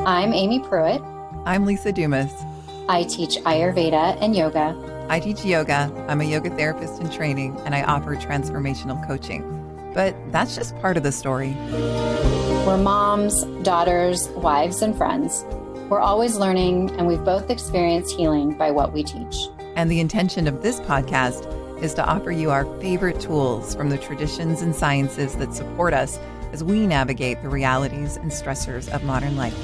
I'm Aimie Pruitt. I'm Lisa Dumas. I teach Ayurveda and yoga. I teach yoga. I'm a yoga therapist in training, and I offer transformational coaching. But that's just part of the story. We're moms, daughters, wives, and friends. We're always learning, and we've both experienced healing by what we teach. And the intention of this podcast is to offer you our favorite tools from the traditions and sciences that support us as we navigate the realities and stressors of modern life.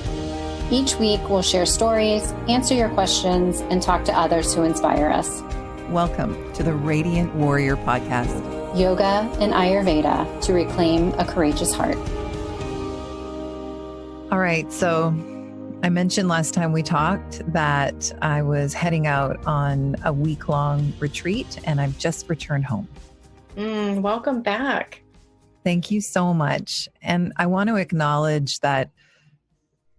Each week, we'll share stories, answer your questions, and talk to others who inspire us. Welcome to the Radiant Warrior Podcast. Yoga and Ayurveda to reclaim a courageous heart. All right, so I mentioned last time we talked that I was heading out on a week-long retreat, and I've just returned home. Welcome back. Thank you so much. And I want to acknowledge that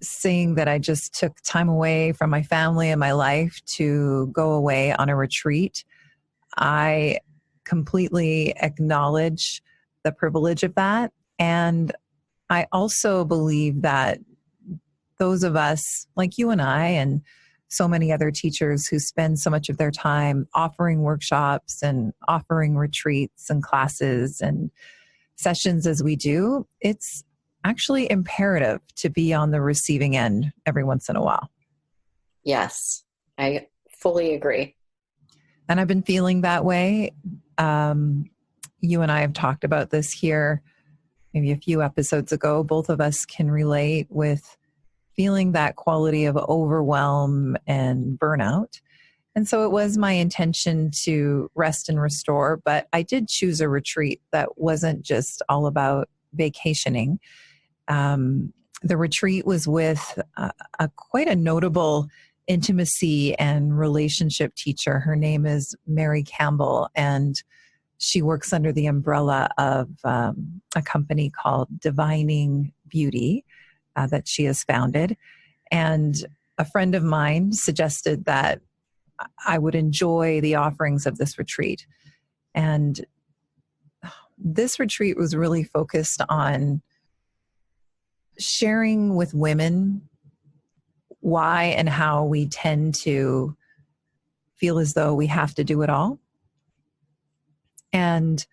saying that I just took time away from my family and my life to go away on a retreat, I completely acknowledge the privilege of that. And I also believe that those of us like you and I and so many other teachers who spend so much of their time offering workshops and offering retreats and classes and sessions as we do, it's actually imperative to be on the receiving end every once in a while. Yes, I fully agree. And I've been feeling that way. You and I have talked about this here maybe a few episodes ago. Both of us can relate with feeling that quality of overwhelm and burnout. And so it was my intention to rest and restore, but I did choose a retreat that wasn't just all about vacationing. The retreat was with quite a notable intimacy and relationship teacher. Her name is Mary Campbell, and she works under the umbrella of a company called Divining Beauty that she has founded. And a friend of mine suggested that I would enjoy the offerings of this retreat. And this retreat was really focused on sharing with women why and how we tend to feel as though we have to do it all. And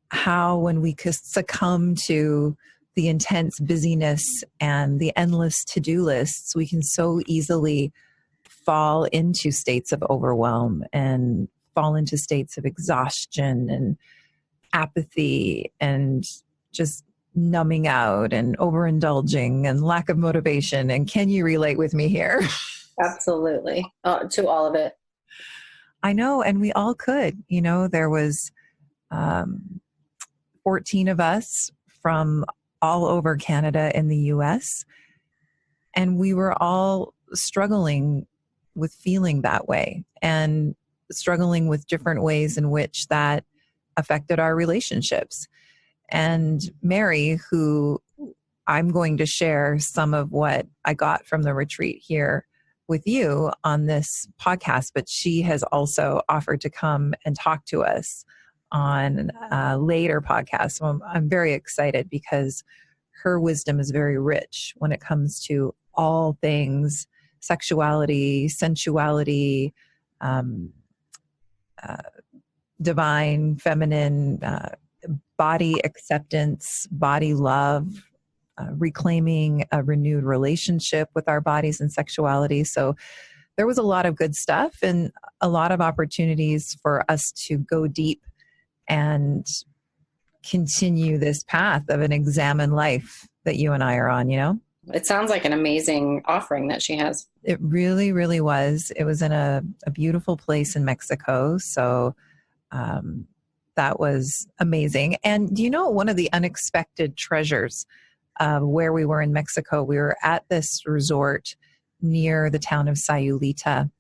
how when we succumb to the intense busyness and the endless to-do lists, we can so easily fall into states of overwhelm and fall into states of exhaustion and apathy and just numbing out and overindulging and lack of motivation. And can you relate with me here? Absolutely. To all of it. I know. And we all could. You know, there was 14 of us from all over Canada and the US. And we were all struggling with feeling that way and struggling with different ways in which that affected our relationships. And Mary, who I'm going to share some of what I got from the retreat here with you on this podcast, but she has also offered to come and talk to us on a later podcast. So I'm very excited because her wisdom is very rich when it comes to all things sexuality, sensuality, divine, feminine, body acceptance, body love, reclaiming a renewed relationship with our bodies and sexuality. So there was a lot of good stuff and a lot of opportunities for us to go deep and continue this path of an examined life that you and I are on, you know? It sounds like an amazing offering that she has. It really, really was. It was in a beautiful place in Mexico. So that was amazing. And do you know, one of the unexpected treasures of where we were in Mexico, we were at this resort near the town of Sayulita.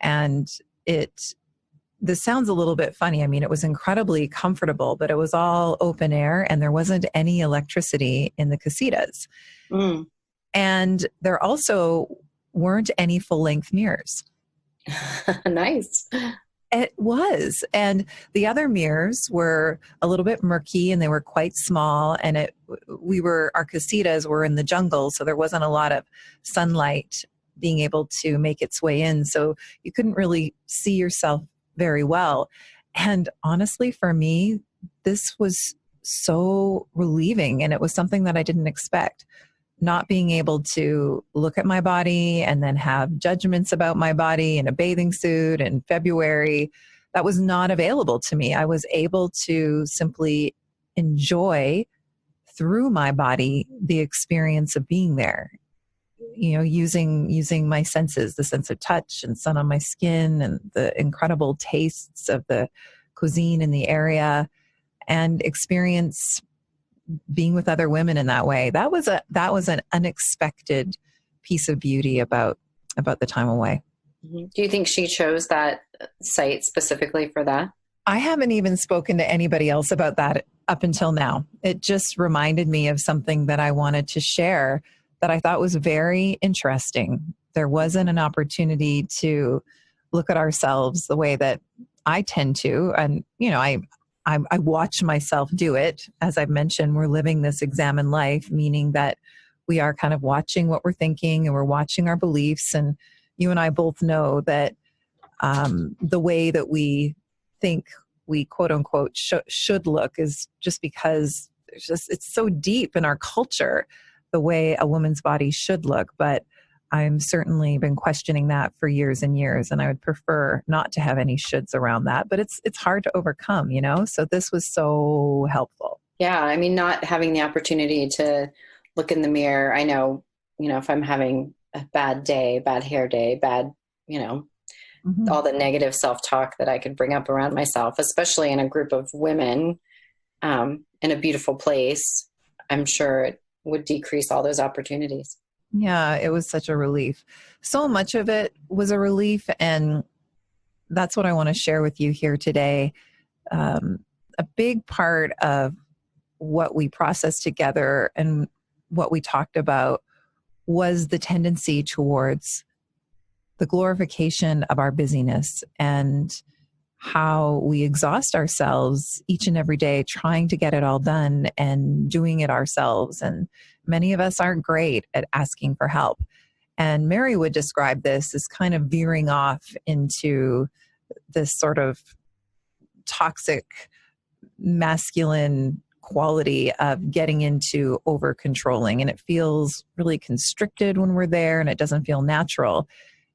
And this sounds a little bit funny. I mean, it was incredibly comfortable, but it was all open air and there wasn't any electricity in the casitas. Mm. And there also weren't any full-length mirrors. Nice. It was. And the other mirrors were a little bit murky and they were quite small. And our casitas were in the jungle. So there wasn't a lot of sunlight being able to make its way in. So you couldn't really see yourself very well. And honestly, for me, this was so relieving. And it was something that I didn't expect. Not being able to look at my body and then have judgments about my body in a bathing suit in February, that was not available to me. I was able to simply enjoy through my body the experience of being there. Using my senses, the sense of touch and sun on my skin and the incredible tastes of the cuisine in the area, and experience being with other women in that way. That was an unexpected piece of beauty about the time away. Do you think she chose that site specifically for that? I haven't even spoken to anybody else about that up until now. It just reminded me of something that I wanted to share that I thought was very interesting. There wasn't an opportunity to look at ourselves the way that I tend to. And, I watch myself do it. As I've mentioned, we're living this examined life, meaning that we are kind of watching what we're thinking and we're watching our beliefs. And you and I both know that the way that we think we quote unquote should look is just because it's so deep in our culture, the way a woman's body should look. But I'm certainly been questioning that for years and years, and I would prefer not to have any shoulds around that. But it's hard to overcome, So this was so helpful. Yeah, I mean, not having the opportunity to look in the mirror. I know, if I'm having a bad day, bad hair day, bad, all the negative self-talk that I could bring up around myself, especially in a group of women, in a beautiful place, I'm sure it would decrease all those opportunities. Yeah, it was such a relief. So much of it was a relief. And that's what I want to share with you here today. A big part of what we processed together and what we talked about was the tendency towards the glorification of our busyness and how we exhaust ourselves each and every day trying to get it all done and doing it ourselves. And many of us aren't great at asking for help. And Mary would describe this as kind of veering off into this sort of toxic masculine quality of getting into over controlling. And it feels really constricted when we're there and it doesn't feel natural.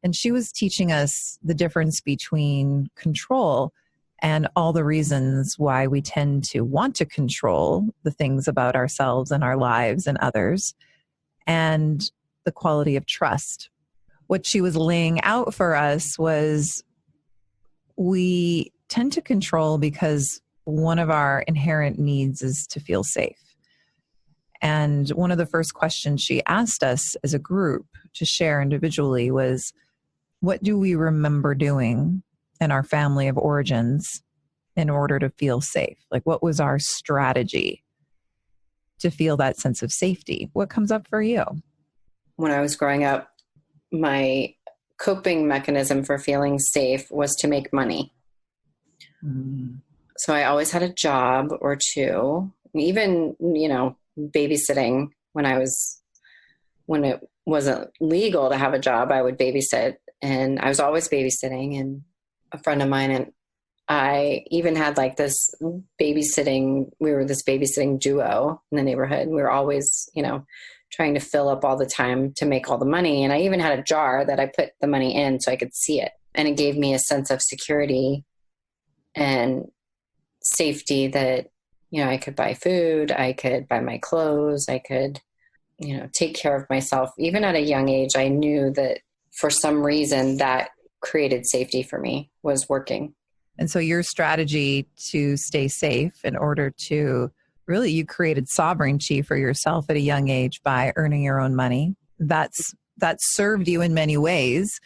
And she was teaching us the difference between control and all the reasons why we tend to want to control the things about ourselves and our lives and others, and the quality of trust. What she was laying out for us was we tend to control because one of our inherent needs is to feel safe. And one of the first questions she asked us as a group to share individually was, what do we remember doing in our family of origins in order to feel safe? Like, what was our strategy to feel that sense of safety? What comes up for you? When I was growing up, my coping mechanism for feeling safe was to make money. So I always had a job or two, even, babysitting when it wasn't legal to have a job, I would babysit. And I was always babysitting. And a friend of mine and I even had like this babysitting duo in the neighborhood. We were always, trying to fill up all the time to make all the money. And I even had a jar that I put the money in so I could see it. And it gave me a sense of security and safety that, I could buy food, I could buy my clothes, I could, take care of myself. Even at a young age, I knew that for some reason that created safety for me was working. And so your strategy to stay safe in order to really, you created sovereignty for yourself at a young age by earning your own money. That served you in many ways.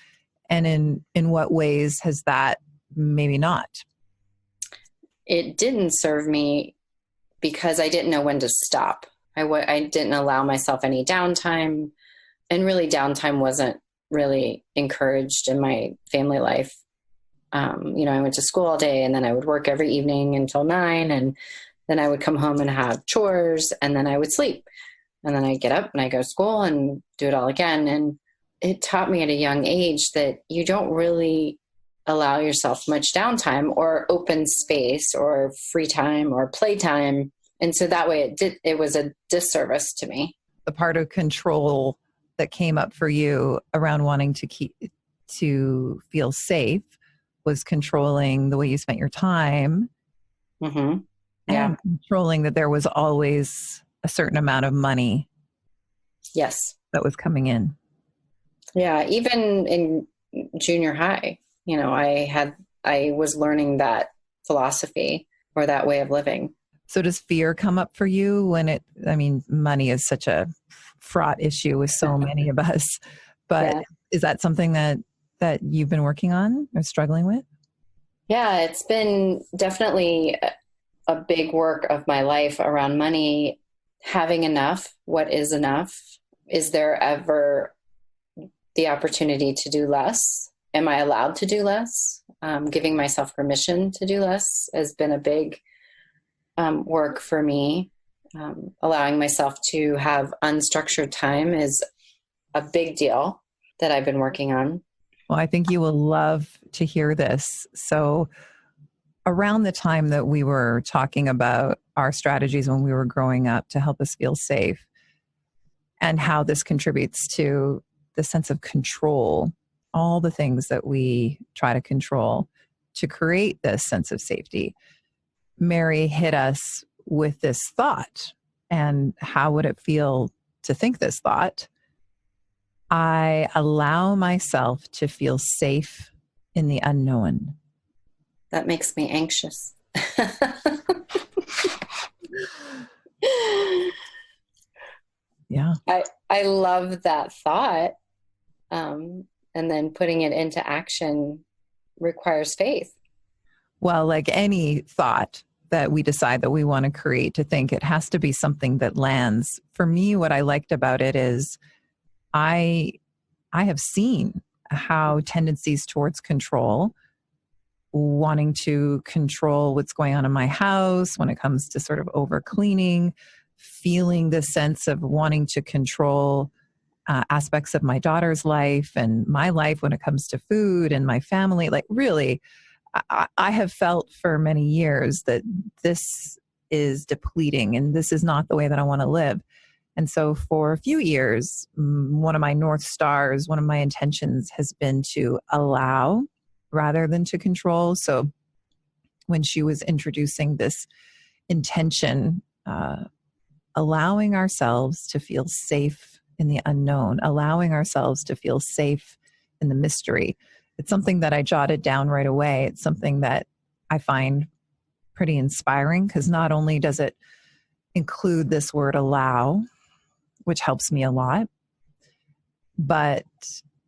And in what ways has that maybe not? It didn't serve me because I didn't know when to stop. I didn't allow myself any downtime, and really downtime wasn't really encouraged in my family life. I went to school all day, and then I would work every evening until 9. And then I would come home and have chores, and then I would sleep. And then I'd get up and I go to school and do it all again. And it taught me at a young age that you don't really allow yourself much downtime or open space or free time or playtime. And so that way it was a disservice to me. The part of control that came up for you around wanting to feel safe was controlling the way you spent your time. Mm-hmm. Yeah. And controlling that there was always a certain amount of money. Yes. That was coming in. Yeah. Even in junior high, I was learning that philosophy or that way of living. So does fear come up for you when money is such a fraught issue with so many of us, but yeah. Is that something that you've been working on or struggling with? Yeah, it's been definitely a big work of my life around money, having enough. What is enough? Is there ever the opportunity to do less? Am I allowed to do less? Giving myself permission to do less has been a big work for me. Allowing myself to have unstructured time is a big deal that I've been working on. Well, I think you will love to hear this. So around the time that we were talking about our strategies when we were growing up to help us feel safe and how this contributes to the sense of control, all the things that we try to control to create this sense of safety, Mary hit us with this thought. And how would it feel to think this thought? I allow myself to feel safe in the unknown. That makes me anxious. Yeah. I love that thought. And then putting it into action requires faith. Well, like any thought that we decide that we want to create, to think, it has to be something that lands. For me, what I liked about it is I have seen how tendencies towards control, wanting to control what's going on in my house when it comes to sort of over cleaning, feeling this sense of wanting to control aspects of my daughter's life and my life when it comes to food and my family. Like really, I have felt for many years that this is depleting and this is not the way that I want to live. And so for a few years, one of my North Stars, one of my intentions has been to allow rather than to control. So when she was introducing this intention, allowing ourselves to feel safe in the unknown, allowing ourselves to feel safe in the mystery. It's something that I jotted down right away. It's something that I find pretty inspiring because not only does it include this word allow, which helps me a lot, but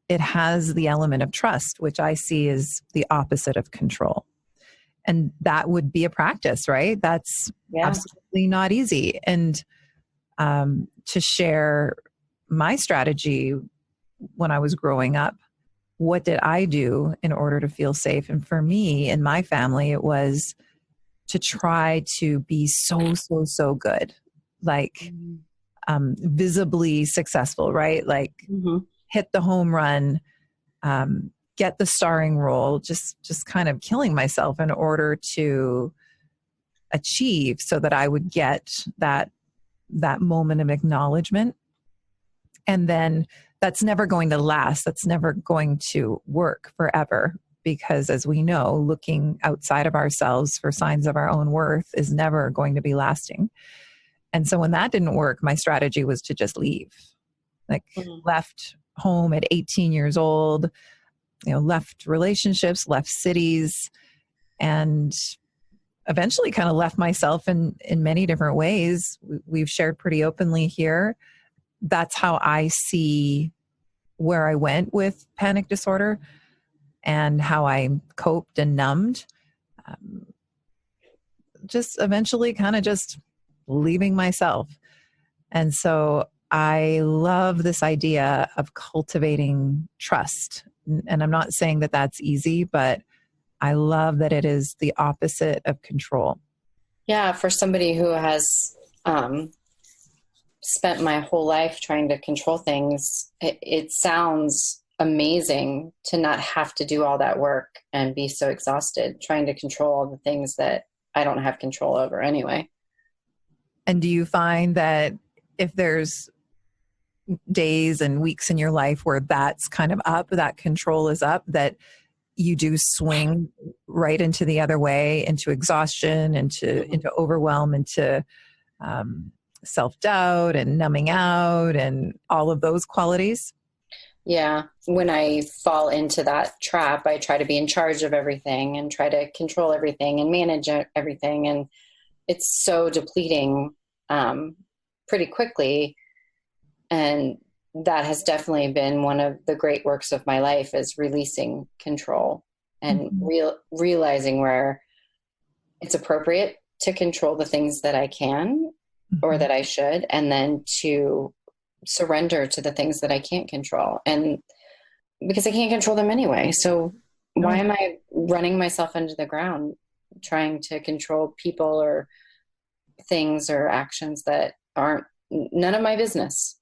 it has the element of trust, which I see as the opposite of control. And that would be a practice, right? That's absolutely not easy. And to share my strategy when I was growing up, what did I do in order to feel safe? And for me and my family, it was to try to be so good, like visibly successful, right? Like hit the home run, get the starring role, just kind of killing myself in order to achieve so that I would get that moment of acknowledgement. And then that's never going to last. That's never going to work forever because as we know, looking outside of ourselves for signs of our own worth is never going to be lasting. And so when that didn't work, my strategy was to just leave. Left home at 18 years old, left relationships, left cities, and eventually kind of left myself in many different ways. We've shared pretty openly here. That's how I see where I went with panic disorder and how I coped and numbed. Just eventually kind of just leaving myself. And so I love this idea of cultivating trust. And I'm not saying that that's easy, but I love that it is the opposite of control. Yeah, for somebody who has spent my whole life trying to control things, it sounds amazing to not have to do all that work and be so exhausted trying to control all the things that I don't have control over anyway. And do you find that if there's days and weeks in your life where that's kind of up, that control is up, that you do swing right into the other way, into exhaustion, into overwhelm, into self-doubt and numbing out and all of those qualities? Yeah. When I fall into that trap, I try to be in charge of everything and try to control everything and manage everything. And it's so depleting pretty quickly. And that has definitely been one of the great works of my life, is releasing control and realizing where it's appropriate to control the things that I can or that I should, and then to surrender to the things that I can't control. And because I can't control them anyway. So why am I running myself into the ground trying to control people or things or actions that aren't none of my business?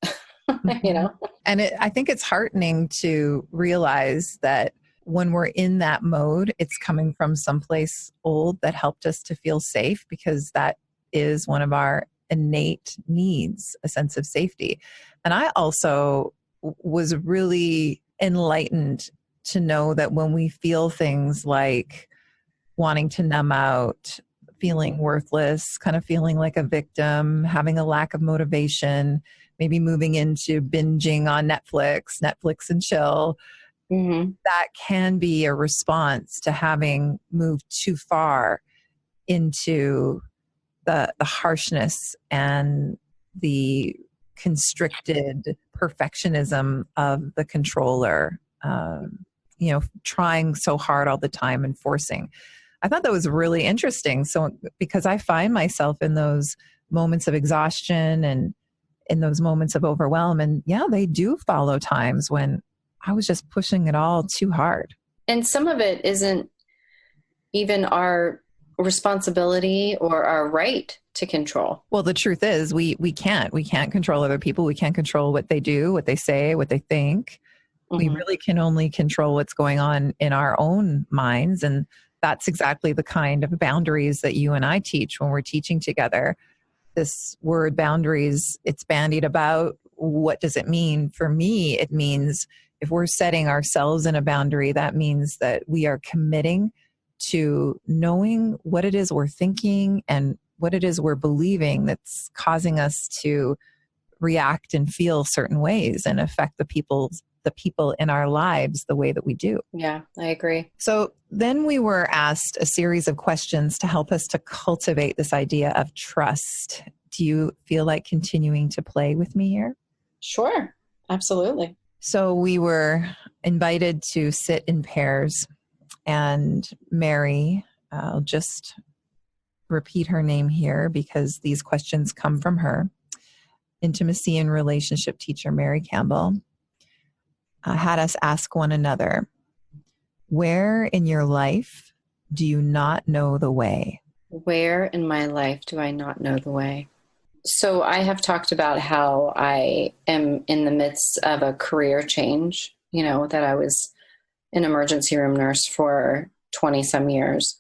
You know? And I think it's heartening to realize that when we're in that mode, it's coming from someplace old that helped us to feel safe, because that is one of our innate needs, a sense of safety. And I also was really enlightened to know that when we feel things like wanting to numb out, feeling worthless, kind of feeling like a victim, having a lack of motivation, maybe moving into binging on Netflix and chill, that can be a response to having moved too far into the harshness and the constricted perfectionism of the controller, trying so hard all the time and forcing. I thought that was really interesting. So, because I find myself in those moments of exhaustion and in those moments of overwhelm, and yeah, they do follow times when I was just pushing it all too hard. And some of it isn't even our responsibility or our right to control. Well, the truth is we can't control other people. We can't control what they do, what they say, what they think. We really can only control what's going on in our own minds. And that's exactly the kind of boundaries that you and I teach when we're teaching together. This word boundaries, it's bandied about. What does it mean? For me, it means if we're setting ourselves in a boundary, that means that we are committing to knowing what it is we're thinking and what it is we're believing that's causing us to react and feel certain ways and affect the people in our lives the way that we do. Yeah, I agree. So then we were asked a series of questions to help us to cultivate this idea of trust. Do you feel like continuing to play with me here? Sure, absolutely. So we were invited to sit in pairs, and Mary, I'll just repeat her name here because these questions come from her, intimacy and relationship teacher Mary Campbell, had us ask one another, where in your life do you not know the way? Where in my life do I not know the way? So I have talked about how I am in the midst of a career change, that I was an emergency room nurse for 20 some years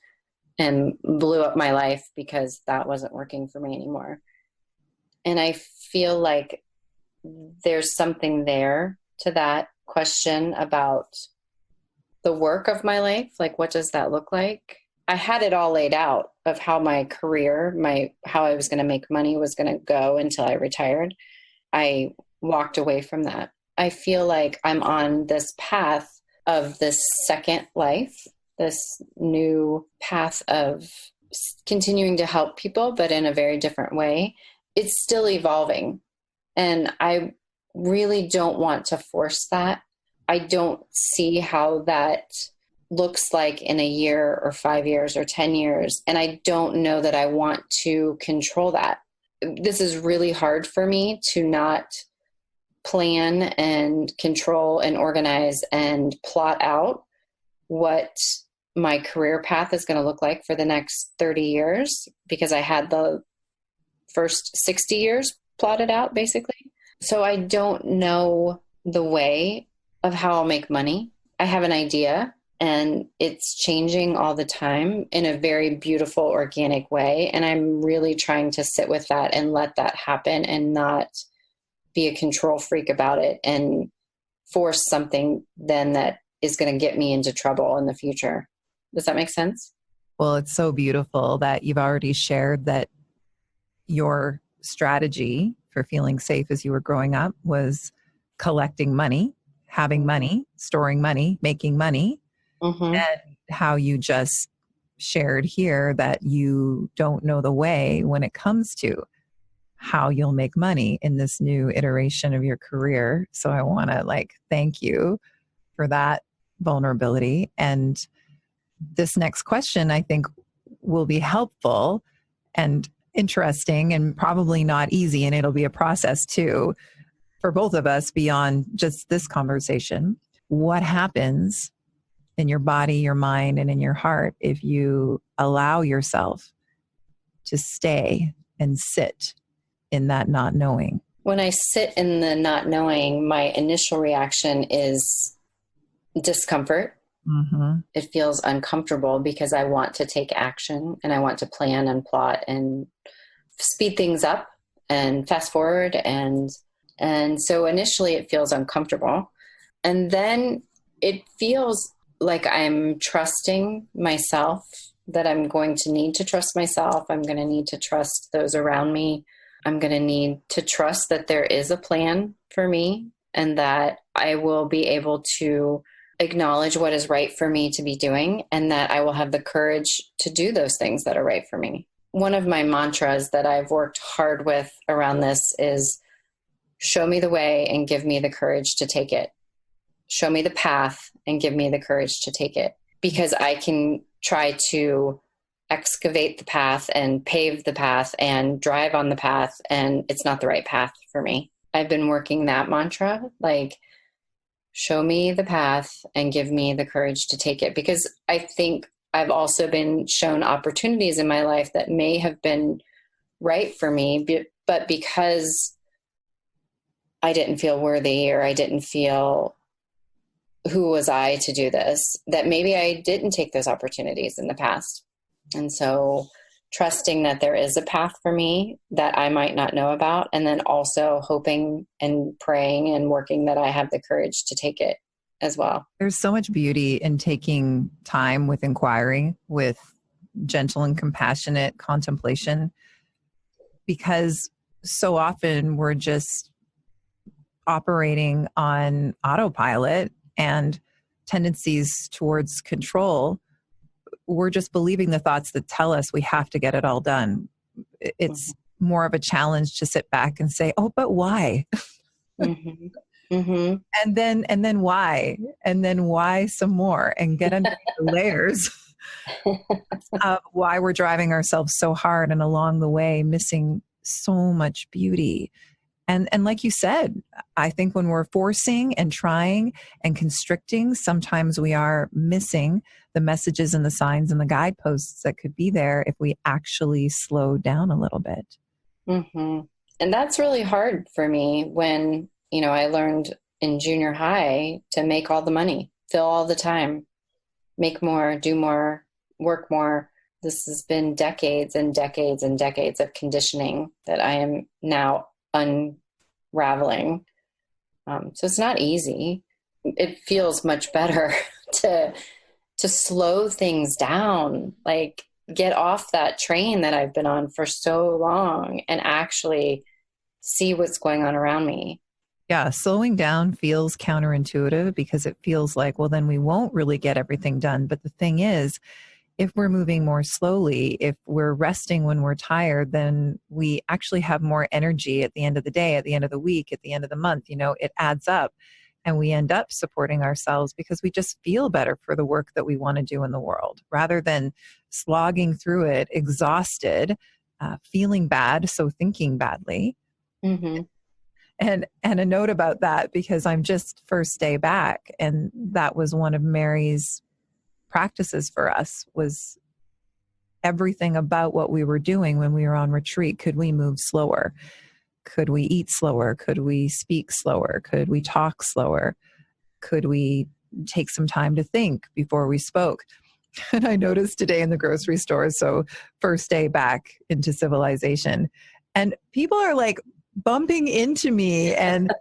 and blew up my life because that wasn't working for me anymore. And I feel like there's something there to that question about the work of my life. Like, what does that look like? I had it all laid out of how my career, how I was going to make money was going to go until I retired. I walked away from that. I feel like I'm on this path of this second life, this new path of continuing to help people, but in a very different way. It's still evolving. And I really don't want to force that. I don't see how that looks like in a year or 5 years or 10 years. And I don't know that I want to control that. This is really hard for me to not plan and control and organize and plot out what my career path is going to look like for the next 30 years, because I had the first 60 years plotted out basically. So I don't know the way of how I'll make money. I have an idea, and it's changing all the time in a very beautiful, organic way. And I'm really trying to sit with that and let that happen and not be a control freak about it and force something then that is going to get me into trouble in the future. Does that make sense? Well, it's so beautiful that you've already shared that your strategy for feeling safe as you were growing up was collecting money, having money, storing money, making money, Mm-hmm. and how you just shared here that you don't know the way when it comes to how you'll make money in this new iteration of your career. So I want to thank you for that vulnerability. And this next question, I think, will be helpful and interesting and probably not easy. And it'll be a process too for both of us beyond just this conversation. What happens in your body, your mind, and in your heart if you allow yourself to stay and sit in that not knowing? When I sit in the not knowing, my initial reaction is discomfort. Mm-hmm. It feels uncomfortable because I want to take action and I want to plan and plot and speed things up and fast forward. And so initially it feels uncomfortable. And then it feels like I'm trusting myself, that I'm going to need to trust myself. I'm going to need to trust those around me. I'm going to need to trust that there is a plan for me and that I will be able to acknowledge what is right for me to be doing, and that I will have the courage to do those things that are right for me. One of my mantras that I've worked hard with around this is show me the way and give me the courage to take it. Show me the path and give me the courage to take it, because I can try to excavate the path and pave the path and drive on the path, and it's not the right path for me. I've been working that mantra, show me the path and give me the courage to take it, because I think I've also been shown opportunities in my life that may have been right for me, but because I didn't feel worthy, or I didn't feel who was I to do this, that maybe I didn't take those opportunities in the past. And so trusting that there is a path for me that I might not know about, and then also hoping and praying and working that I have the courage to take it as well. There's so much beauty in taking time with inquiry, with gentle and compassionate contemplation, because so often we're just operating on autopilot and tendencies towards control. We're just believing the thoughts that tell us we have to get it all done. It's more of a challenge to sit back and say, oh, but why? Mm-hmm. Mm-hmm. And then why? And then why some more, and get under the layers of why we're driving ourselves so hard and along the way missing so much beauty. And like you said, I think when we're forcing and trying and constricting, sometimes we are missing the messages and the signs and the guideposts that could be there if we actually slow down a little bit. Mm-hmm. And that's really hard for me when, I learned in junior high to make all the money, fill all the time, make more, do more, work more. This has been decades and decades and decades of conditioning that I am now unraveling. So it's not easy. It feels much better to slow things down, get off that train that I've been on for so long and actually see what's going on around me. Yeah, slowing down feels counterintuitive because it feels like, well, then we won't really get everything done. But the thing is, if we're moving more slowly, if we're resting when we're tired, then we actually have more energy at the end of the day, at the end of the week, at the end of the month. It adds up, and we end up supporting ourselves because we just feel better for the work that we want to do in the world, rather than slogging through it, exhausted, feeling bad, so thinking badly. Mm-hmm. And a note about that, because I'm just first day back, and that was one of Mary's practices for us was everything about what we were doing when we were on retreat. Could we move slower? Could we eat slower? Could we speak slower? Could we talk slower? Could we take some time to think before we spoke? And I noticed today in the grocery store, so first day back into civilization, and people are like bumping into me and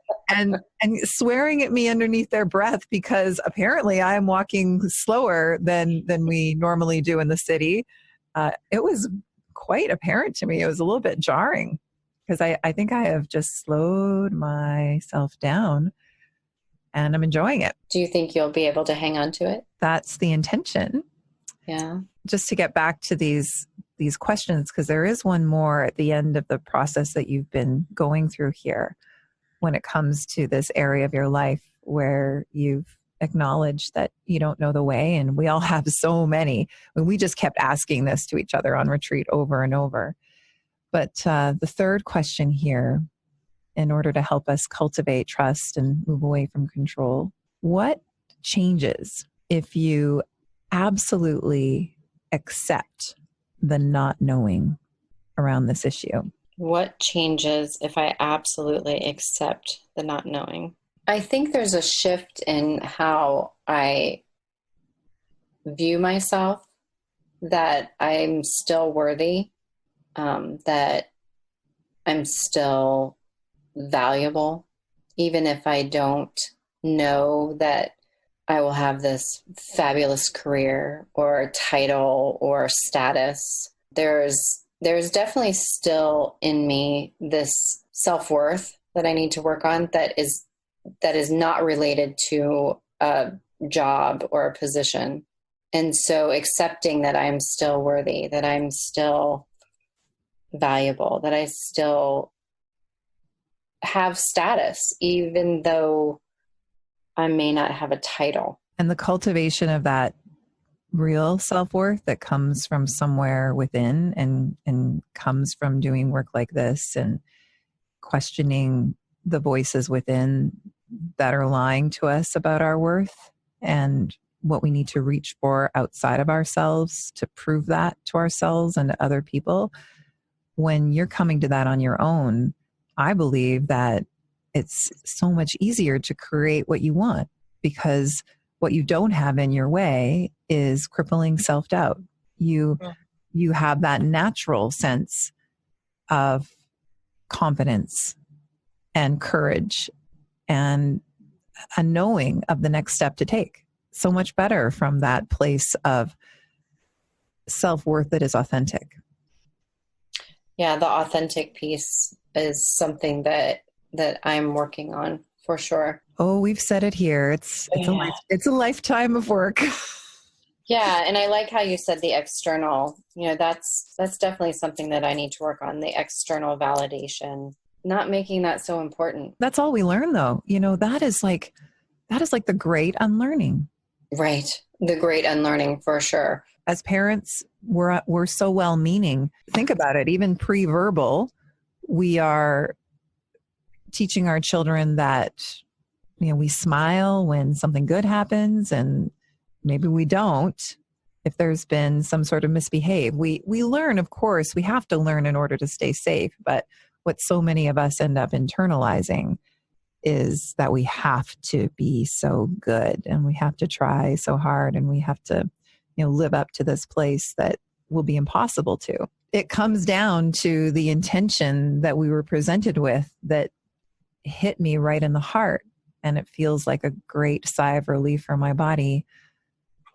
swearing at me underneath their breath because apparently I am walking slower than we normally do in the city. It was quite apparent to me. It was a little bit jarring because I think I have just slowed myself down and I'm enjoying it. Do you think you'll be able to hang on to it? That's the intention. Yeah. Just to get back to these questions, because there is one more at the end of the process that you've been going through here when it comes to this area of your life where you've acknowledged that you don't know the way. And we all have so many. When we just kept asking this to each other on retreat over and over. But the third question here, in order to help us cultivate trust and move away from control, what changes if you absolutely accept the not knowing around this issue? What changes if I absolutely accept the not knowing? I think there's a shift in how I view myself, that I'm still worthy, that I'm still valuable, even if I don't know that I will have this fabulous career or title or status. There's definitely still in me this self-worth that I need to work on that is not related to a job or a position. And so accepting that I'm still worthy, that I'm still valuable, that I still have status, even though I may not have a title. And the cultivation of that real self-worth that comes from somewhere within and comes from doing work like this and questioning the voices within that are lying to us about our worth and what we need to reach for outside of ourselves to prove that to ourselves and to other people. When you're coming to that on your own, I believe that it's so much easier to create what you want, because what you don't have in your way is crippling self-doubt. You have that natural sense of confidence and courage and a knowing of the next step to take. So much better from that place of self-worth that is authentic. Yeah, the authentic piece is something that I'm working on for sure. Oh, we've said it here. It's a lifetime of work. Yeah, and I like how you said the external. That's definitely something that I need to work on, the external validation. Not making that so important. That's all we learn, though. That is like the great unlearning. Right. The great unlearning, for sure. As parents, we're so well-meaning. Think about it. Even pre-verbal, we are teaching our children that we smile when something good happens, and maybe we don't if there's been some sort of misbehave. We learn, of course, we have to learn in order to stay safe. But what so many of us end up internalizing is that we have to be so good and we have to try so hard and we have to live up to this place that will be impossible to. It comes down to the intention that we were presented with that hit me right in the heart. And it feels like a great sigh of relief for my body.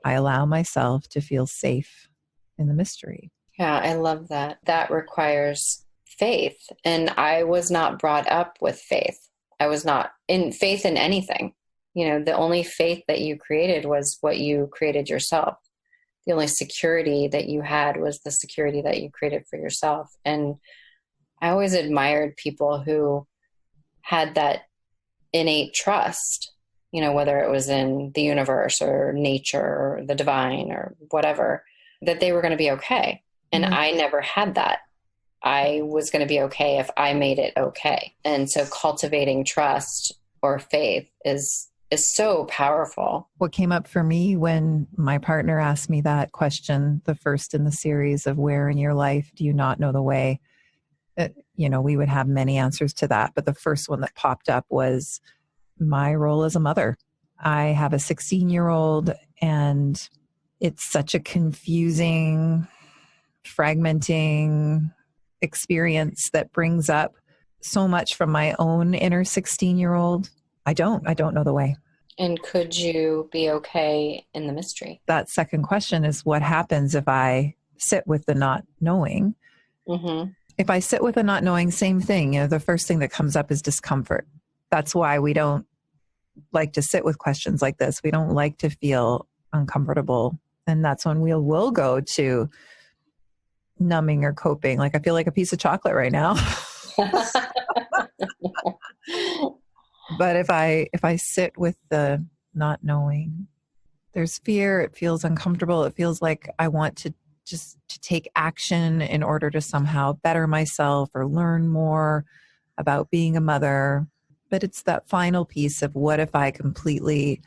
I allow myself to feel safe in the mystery. Yeah, I love that. That requires faith. And I was not brought up with faith. I was not in faith in anything. The only faith that you created was what you created yourself. The only security that you had was the security that you created for yourself. And I always admired people who had that innate trust, whether it was in the universe or nature or the divine or whatever, that they were going to be okay. And I never had that. I was going to be okay if I made it okay. And so cultivating trust or faith is is so powerful. What came up for me when my partner asked me that question, the first in the series of where in your life do you not know the way? We would have many answers to that. But the first one that popped up was my role as a mother. I have a 16-year-old, and it's such a confusing, fragmenting experience that brings up so much from my own inner 16-year-old. I don't know the way. And could you be okay in the mystery? That second question is what happens if I sit with the not knowing. Mm-hmm. If I sit with the not knowing, same thing. The first thing that comes up is discomfort. That's why we don't like to sit with questions like this. We don't like to feel uncomfortable. And that's when we'll go to numbing or coping. Like, I feel like a piece of chocolate right now. But if I sit with the not knowing, there's fear. It feels uncomfortable. It feels like I want to take action in order to somehow better myself or learn more about being a mother. But it's that final piece of what if I completely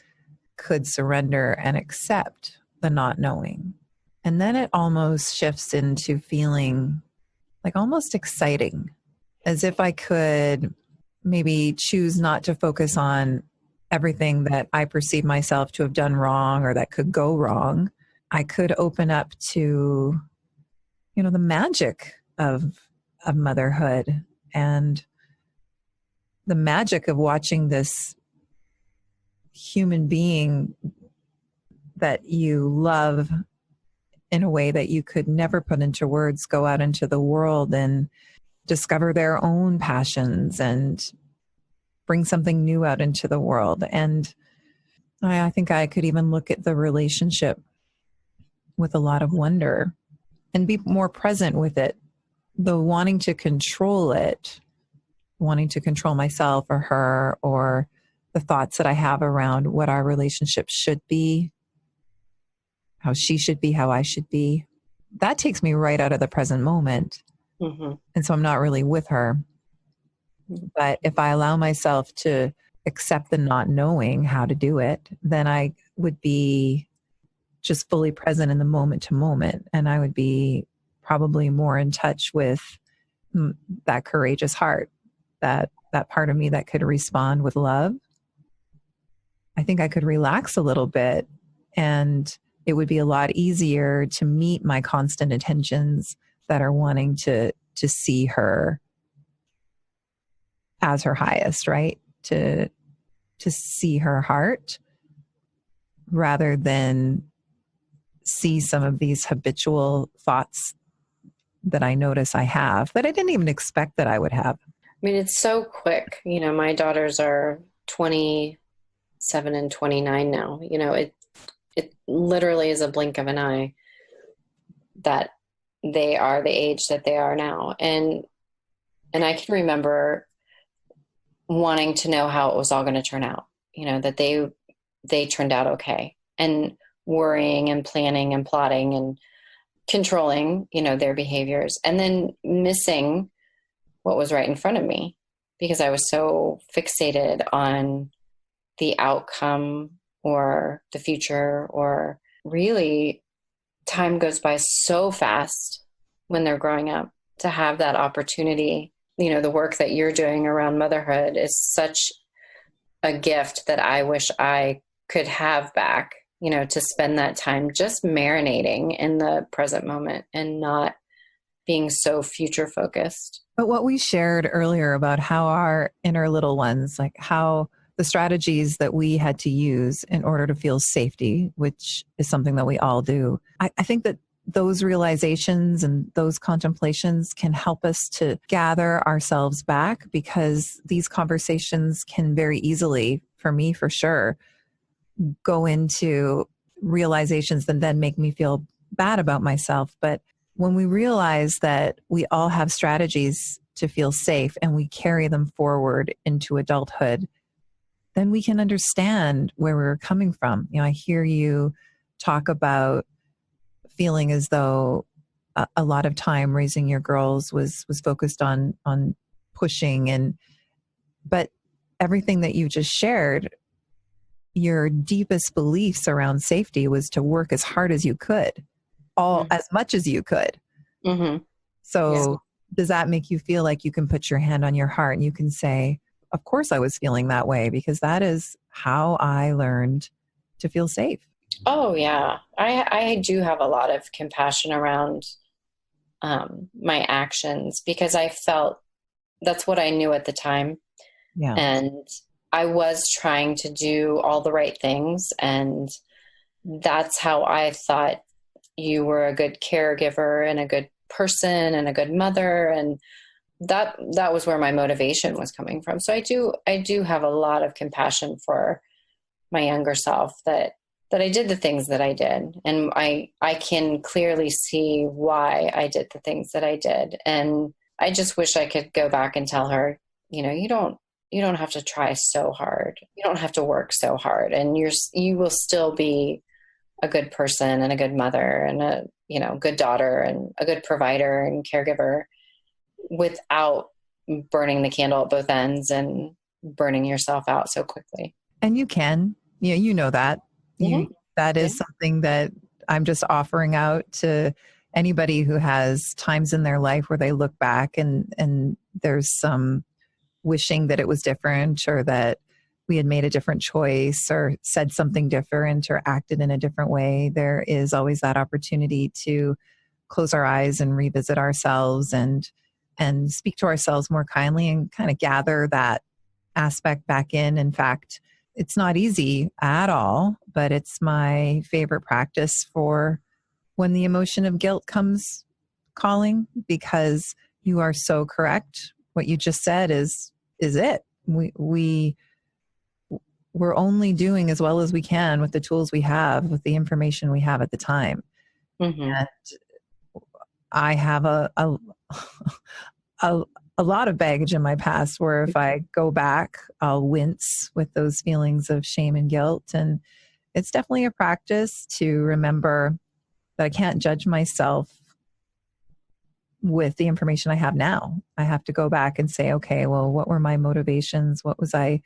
could surrender and accept the not knowing. And then it almost shifts into feeling like almost exciting, as if I could maybe choose not to focus on everything that I perceive myself to have done wrong or that could go wrong. I could open up to, the magic of motherhood and the magic of watching this human being that you love in a way that you could never put into words go out into the world and discover their own passions and bring something new out into the world. And I think I could even look at the relationship with a lot of wonder and be more present with it. The wanting to control it, wanting to control myself or her, or the thoughts that I have around what our relationship should be, how she should be, how I should be, that takes me right out of the present moment. Mm-hmm. And so I'm not really with her. But if I allow myself to accept the not knowing how to do it, then I would be just fully present in the moment to moment. And I would be probably more in touch with that courageous heart, that part of me that could respond with love. I think I could relax a little bit, and it would be a lot easier to meet my constant intentions that are wanting to see her as her highest, right? To see her heart rather than see some of these habitual thoughts that I notice I have that I didn't even expect that I would have. I mean, it's so quick. My daughters are 27 and 29 now. It literally is a blink of an eye that they are the age that they are now. And I can remember wanting to know how it was all going to turn out, that they turned out okay, and worrying and planning and plotting and controlling, their behaviors, and then missing what was right in front of me because I was so fixated on the outcome or the future. Or really, time goes by so fast when they're growing up. To have that opportunity, the work that you're doing around motherhood is such a gift that I wish I could have back, to spend that time just marinating in the present moment and not being so future focused. But what we shared earlier about how our inner little ones, like how the strategies that we had to use in order to feel safety, which is something that we all do, I think that those realizations and those contemplations can help us to gather ourselves back, because these conversations can very easily, for me for sure, go into realizations that then make me feel bad about myself. But when we realize that we all have strategies to feel safe and we carry them forward into adulthood, then we can understand where we're coming from. I hear you talk about feeling as though a lot of time raising your girls was focused on pushing, but everything that you just shared your deepest beliefs around safety was to work as hard as you could, all as much as you could. Mm-hmm. So Yeah. does that make you feel like you can put your hand on your heart and you can say, of course I was feeling that way because that is how I learned to feel safe? Oh yeah. I do have a lot of compassion around my actions because I felt that's what I knew at the time. Yeah. And I was trying to do all the right things. And that's how I thought you were a good caregiver and a good person and a good mother. And that was where my motivation was coming from. So I do have a lot of compassion for my younger self that I did the things that I did. And I can clearly see why I did the things that I did. And I just wish I could go back and tell her, you don't have to try so hard. You don't have to work so hard, and you will still be a good person and a good mother and a, good daughter and a good provider and caregiver without burning the candle at both ends and burning yourself out so quickly. And you can, you know that Mm-hmm. that Yeah. is something that I'm just offering out to anybody who has times in their life where they look back and there's some wishing that it was different or that we had made a different choice or said something different or acted in a different way. There is always that opportunity to close our eyes and revisit ourselves and speak to ourselves more kindly and kind of gather that aspect back in. In fact, it's not easy at all, but it's my favorite practice for when the emotion of guilt comes calling, because you are so correct. What you just said is it. We're only doing as well as we can with the tools we have, with the information we have at the time. Mm-hmm. And I have a, a lot of baggage in my past where if I go back, I'll wince with those feelings of shame and guilt. And it's definitely a practice to remember that I can't judge myself with the information I have now. I have to go back and say, okay, well, what were my motivations? What was I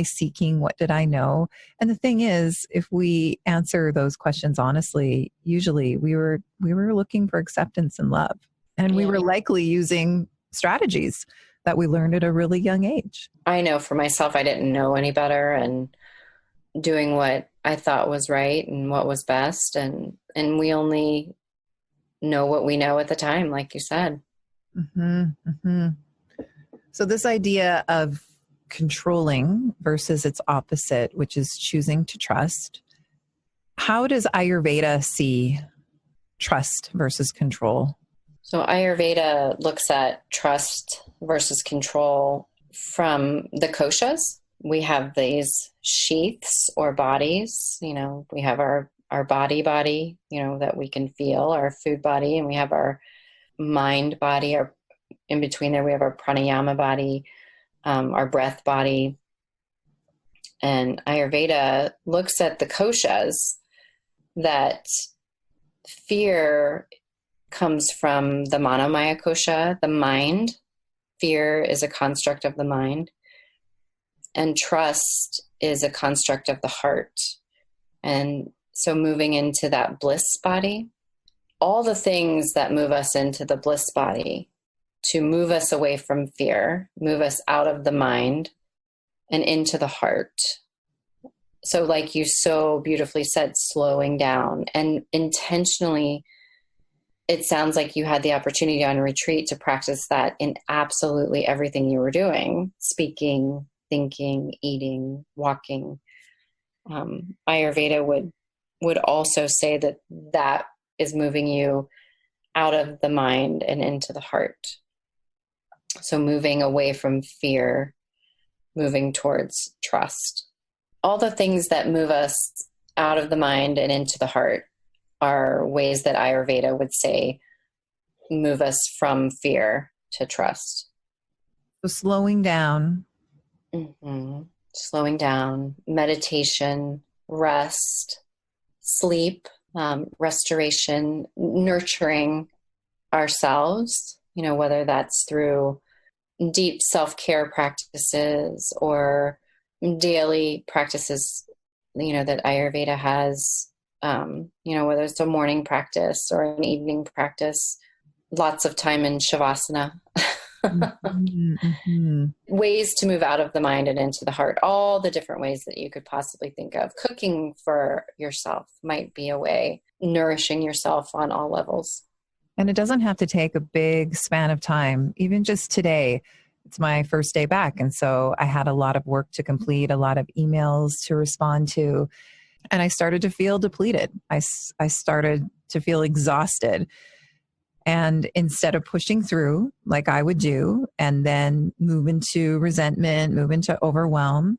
seeking? What did I know? And the thing is, if we answer those questions honestly, usually we were looking for acceptance and love. And we Yeah. were likely using strategies that we learned at a really young age. I know for myself, I didn't know any better and doing what I thought was right and what was best. And we only know what we know at the time, like you said. Mm-hmm, mm-hmm. So this idea of controlling versus its opposite, which is choosing to trust. How does Ayurveda see trust versus control? So Ayurveda looks at trust versus control from the koshas. We have these sheaths or bodies. We have our body, that we can feel, our food body, and we have our mind body. Our in between there, we have our pranayama body, our breath body. And Ayurveda looks at the koshas that fear comes from the manomaya kosha, the mind. Fear is a construct of the mind. And trust is a construct of the heart. And so moving into that bliss body, all the things that move us into the bliss body to move us away from fear, move us out of the mind and into the heart. So like you so beautifully said, slowing down and intentionally, it sounds like you had the opportunity on retreat to practice that in absolutely everything you were doing, speaking, thinking, eating, walking. Ayurveda would also say that is moving you out of the mind and into the heart. So moving away from fear, moving towards trust. All the things that move us out of the mind and into the heart are ways that Ayurveda would say move us from fear to trust. So slowing down. Mm-hmm. Slowing down, meditation, rest, sleep, restoration, nurturing ourselves, whether that's through deep self-care practices or daily practices that Ayurveda has, whether it's a morning practice or an evening practice, lots of time in Shavasana. Mm-hmm. Ways to move out of the mind and into the heart, all the different ways that you could possibly think of. Cooking for yourself might be a way, nourishing yourself on all levels. And it doesn't have to take a big span of time. Even just today, it's my first day back. And so I had a lot of work to complete, a lot of emails to respond to. And I started to feel depleted. I started to feel exhausted. And instead of pushing through like I would do and then move into resentment, move into overwhelm,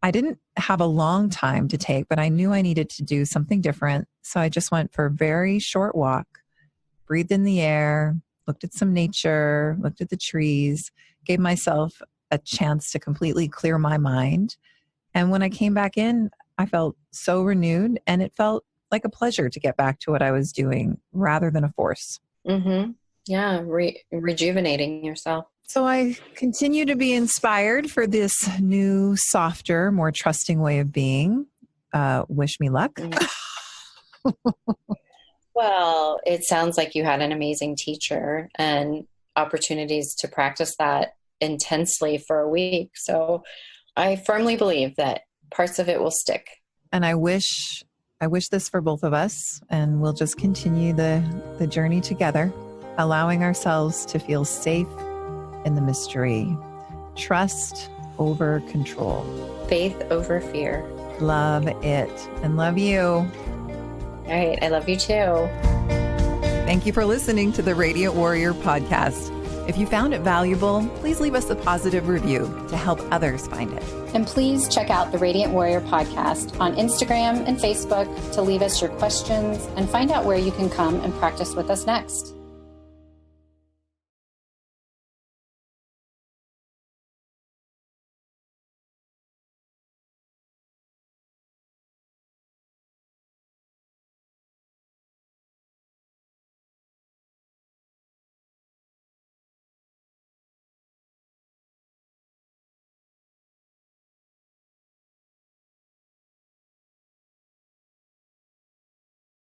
I didn't have a long time to take, but I knew I needed to do something different. So I just went for a very short walk, breathed in the air, looked at some nature, looked at the trees, gave myself a chance to completely clear my mind. And when I came back in, I felt so renewed, and it felt like a pleasure to get back to what I was doing rather than a force. Mm-hmm. Yeah, rejuvenating yourself. So I continue to be inspired for this new, softer, more trusting way of being. Wish me luck. Mm-hmm. Well, it sounds like you had an amazing teacher and opportunities to practice that intensely for a week. So I firmly believe that parts of it will stick. And I wish this for both of us, and we'll just continue the journey together, allowing ourselves to feel safe in the mystery. Trust over control. Faith over fear. Love it. And love you. All right. I love you too. Thank you for listening to the Radiant Warrior podcast. If you found it valuable, please leave us a positive review to help others find it. And please check out the Radiant Warrior podcast on Instagram and Facebook to leave us your questions and find out where you can come and practice with us next.